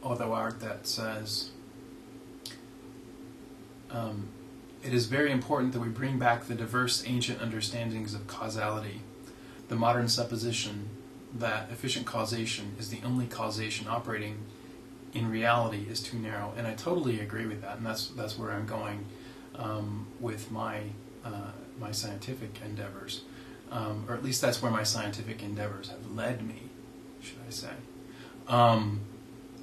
other art that says, it is very important that we bring back the diverse ancient understandings of causality. The modern supposition that efficient causation is the only causation operating in reality is too narrow, and I totally agree with that, and that's where I'm going with my my scientific endeavors, or at least that's where my scientific endeavors have led me, should I say.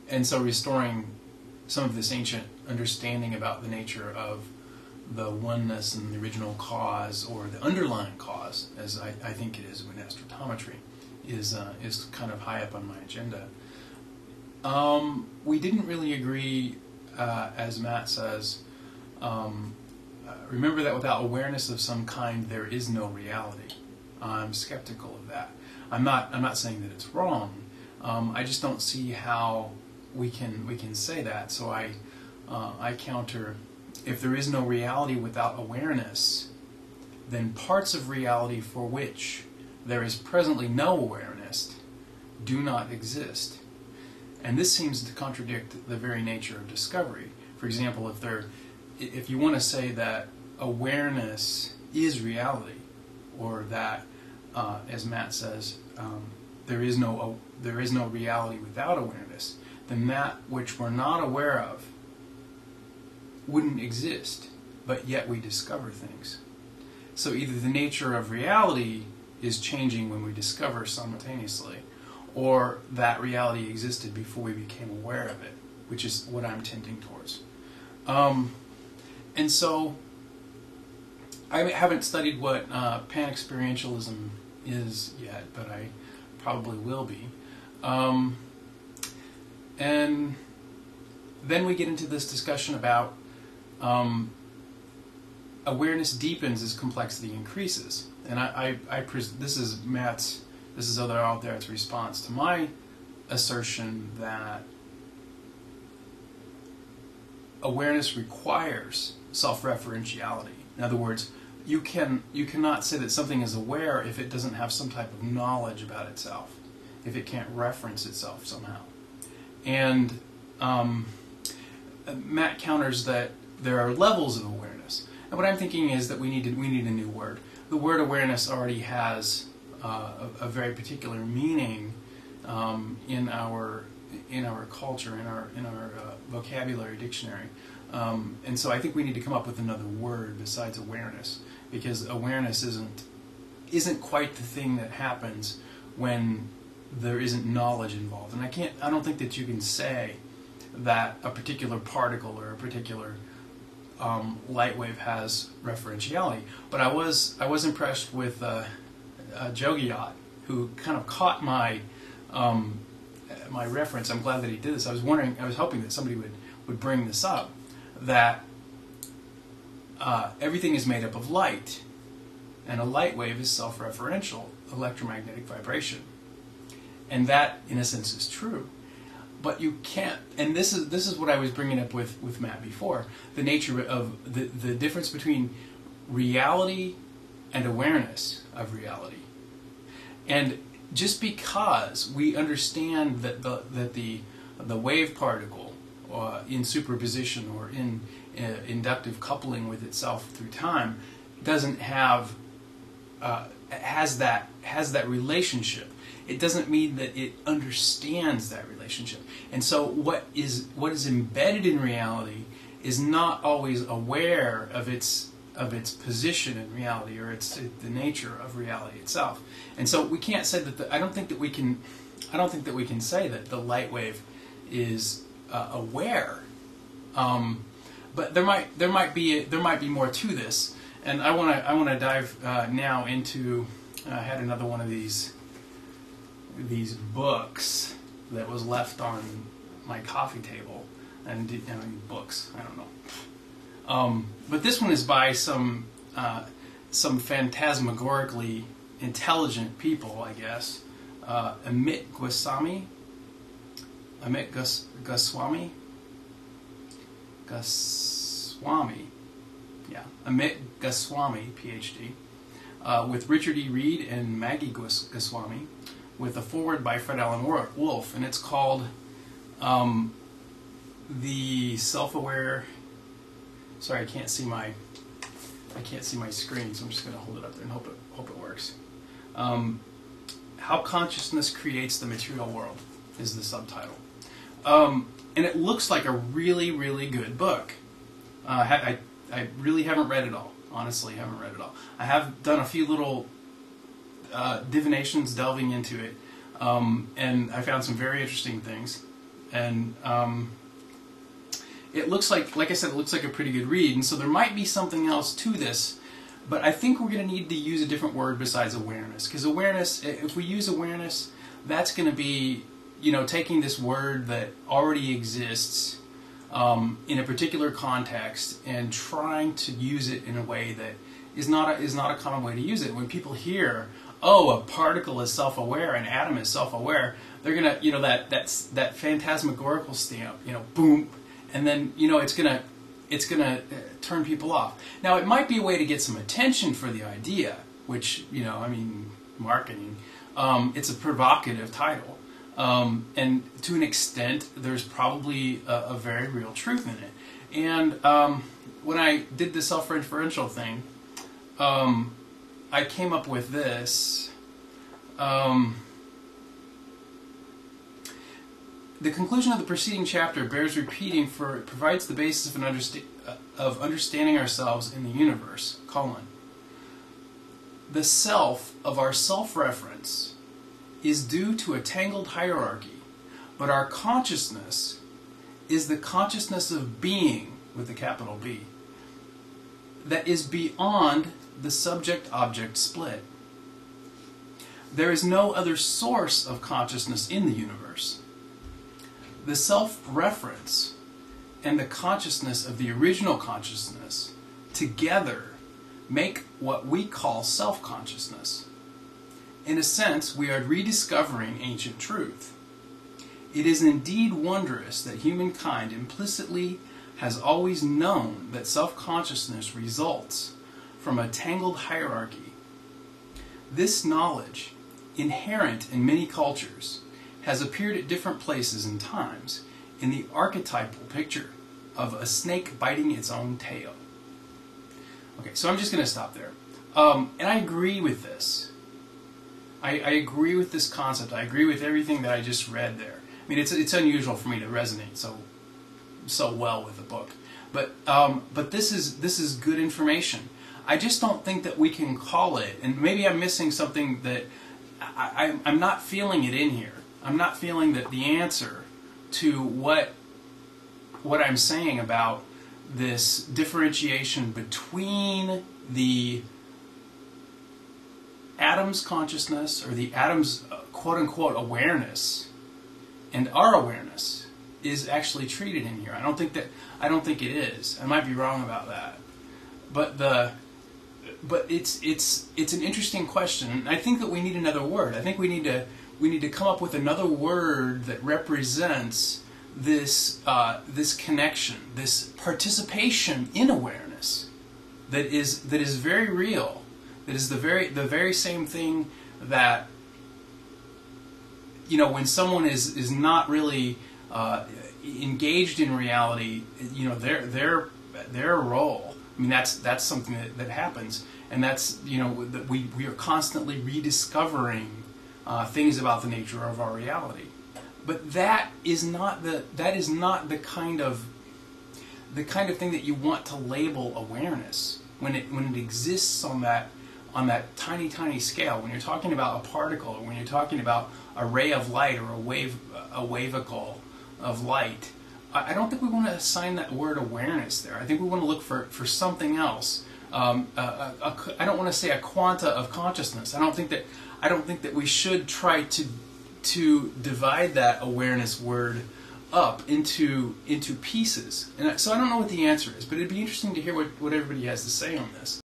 And so restoring some of this ancient understanding about the nature of the oneness and the original cause, or the underlying cause, as I think it is with astrotometry, is kind of high up on my agenda. We didn't really agree, as Matt says, remember that without awareness of some kind there is no reality. I'm skeptical of that. I'm not saying that it's wrong. I just don't see how we can say that. So I counter, if there is no reality without awareness, then parts of reality for which there is presently no awareness do not exist. And this seems to contradict the very nature of discovery. For example, if you want to say that awareness is reality, or that, as Matt says, there is no reality without awareness, then that which we're not aware of wouldn't exist, but yet we discover things. So either the nature of reality is changing when we discover simultaneously, or that reality existed before we became aware of it, which is what I'm tending towards. And so I haven't studied what pan-experientialism is yet, but I probably will be. And then we get into this discussion about awareness deepens as complexity increases. And this is Matt's, this is other out there's response to my assertion that awareness requires self-referentiality. In other words, you cannot say that something is aware if it doesn't have some type of knowledge about itself, if it can't reference itself somehow. And Matt counters that there are levels of awareness. And what I'm thinking is that we need a new word. The word awareness already has a very particular meaning in our culture, in our vocabulary dictionary. And so I think we need to come up with another word besides awareness, because awareness isn't quite the thing that happens when there isn't knowledge involved. And I don't think that you can say that a particular particle or a particular light wave has referentiality. But I was impressed with Jogiyat, who kind of caught my my reference. I'm glad that he did this. I was hoping that somebody would bring this up, that everything is made up of light, and a light wave is self-referential electromagnetic vibration, and that in a sense is true. But you can't, and this is what I was bringing up with Matt before, the nature of the difference between reality and awareness of reality. And just because we understand that the wave particle in superposition or in inductive coupling with itself through time doesn't have has that relationship, it doesn't mean that it understands that relationship. And so what is embedded in reality is not always aware of its position in reality, or the nature of reality itself. And so we can't say that I don't think that we can say that the light wave is aware. But there might be more to this, and I want to dive now into. I had another one of these books that was left on my coffee table, and books, I don't know. But this one is by some phantasmagorically intelligent people, I guess. Amit Goswami, yeah, Amit Goswami, PhD, with Richard E. Reed and Maggie Goswami, with a foreword by Fred Allen Wolf, and it's called the self-aware. Sorry, I can't see my screen, so I'm just going to hold it up there and hope it works. How Consciousness Creates the Material World is the subtitle, and it looks like a really, really good book. I really haven't read it all. Honestly, haven't read it all. I have done a few little divinations delving into it, and I found some very interesting things. And it looks like I said, it looks like a pretty good read. And so there might be something else to this, but I think we're going to need to use a different word besides awareness. Because awareness, if we use awareness, that's going to be, taking this word that already exists in a particular context and trying to use it in a way that is not a common way to use it. When people hear, oh, a particle is self-aware, an atom is self-aware, they're gonna, that phantasmagorical stamp, boom, and then it's gonna turn people off. Now, it might be a way to get some attention for the idea, which marketing. It's a provocative title. And to an extent, there's probably a very real truth in it. And when I did the self-referential thing, I came up with this. The conclusion of the preceding chapter bears repeating, for it provides the basis of understanding ourselves in the universe, : the self of our self-reference is due to a tangled hierarchy, but our consciousness is the consciousness of being, with a capital B, that is beyond the subject-object split. There is no other source of consciousness in the universe. The self-reference and the consciousness of the original consciousness together make what we call self-consciousness. In a sense, we are rediscovering ancient truth. It is indeed wondrous that humankind implicitly has always known that self-consciousness results from a tangled hierarchy. This knowledge, inherent in many cultures, has appeared at different places and times in the archetypal picture of a snake biting its own tail. Okay, so I'm just going to stop there. And I agree with this. I agree with this concept. I agree with everything that I just read there. I mean, it's unusual for me to resonate so well with the book, but this is good information. I just don't think that we can call it, and maybe I'm missing something that I'm not feeling it in here. I'm not feeling that the answer to what I'm saying about this differentiation between the atom's consciousness, or the atom's quote-unquote awareness, and our awareness is actually treated in here. I don't think it is. I might be wrong about that. But it's an interesting question, and I think that we need another word. I think we need to come up with another word that represents this this connection, this participation in awareness that is very real. That is the very same thing that, when someone is not really engaged in reality, their role. I mean, that's something that happens, and that's that we are constantly rediscovering things about the nature of our reality. But that is not the kind of thing that you want to label awareness when it exists on that tiny scale. When you're talking about a particle, or when you're talking about a ray of light, or a wavicle of light, I don't think we want to assign that word awareness there. I think we want to look for something else. I don't want to say a quanta of consciousness. I don't think that we should try to divide that awareness word up into pieces. And so I don't know what the answer is, but it'd be interesting to hear what everybody has to say on this.